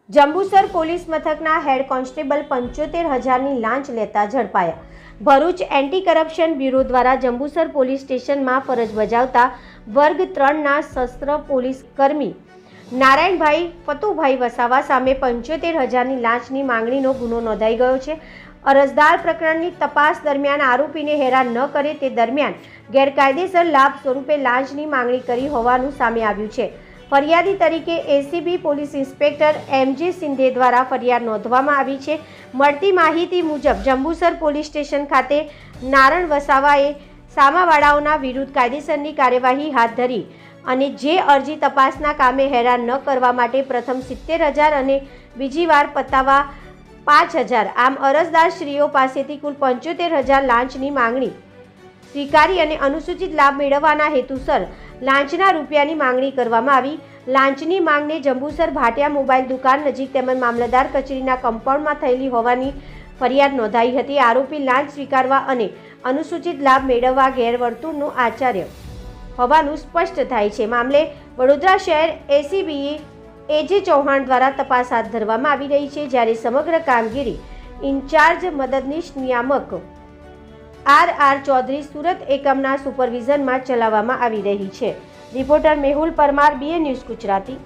Jambusar police મથકના head constable 75,000ની લાંચ લેતા ઝડપાયા। ભરૂચ એન્ટી કરપ્શન બ્યુરો દ્વારા જંબુસર પોલીસ સ્ટેશનમાં ફરજ બજાવતા વર્ગ 3ના સશસ્ત્ર પોલીસ કર્મી નારાયણભાઈ ફતુભાઈ વસાવા સામે 75,000ની લાંચની માંગણીનો ગુનો નોંધાઈ ગયો છે। અરજદાર પ્રકરણની તપાસ દરમિયાન આરોપીને હેરાન ન કરે તે દરમિયાન ગેરકાયદેસર લાભ સ્વરૂપે લાંચની માંગણી કરી હોવાનું સામે આવ્યું છે। ફરિયાદી તરીકે એસીબી પોલીસ ઇન્સ્પેક્ટર એમજે સિંધે દ્વારા ફરિયાદ નોંધવામાં આવી છે। મળતી માહિતી મુજબ જંબુસર પોલીસ સ્ટેશન ખાતે નારણ વસાવાએ સામાવાળાઓના વિરુદ્ધ કાયદેસરની કાર્યવાહી હાથ ધરી અને જે અરજી તપાસના કામે હેરાન ન કરવા માટે પ્રથમ 70,000 અને બીજી વાર પતાવા 5,000 આમ અરજદારશ્રીઓ પાસેથી કુલ 75,000 લાંચની માંગણી સ્વીકારી અને અનુસૂચિત લાભ મેળવવાના હેતુસર લાંચના રૂપિયાની માંગણી કરવામાં આવી। લાંચની માંગણી જંબુસર ભાટિયા મોબાઈલ દુકાન નજીક તેમજ મામલતદાર કચેરીના કમ્પાઉન્ડમાં થયેલી હોવાની ફરિયાદ નોંધાઈ હતી। આરોપી લાંચ સ્વીકારવા અને અનુસૂચિત લાભ મેળવવા ગેરવર્તણૂકનો આચાર્ય હોવાનું સ્પષ્ટ થાય છે। મામલે વડોદરા શહેર એસીબીએ એજે ચૌહાણ દ્વારા તપાસ હાથ ધરવામાં આવી રહી છે, જ્યારે સમગ્ર કામગીરી ઇન્ચાર્જ મદદનીશ નિયામક આર ચૌધરી સુરત એકમના સુપરવિઝનમાં ચલાવવામાં આવી રહી છે। Reporter Mehul Parmar, BA news Gujarati.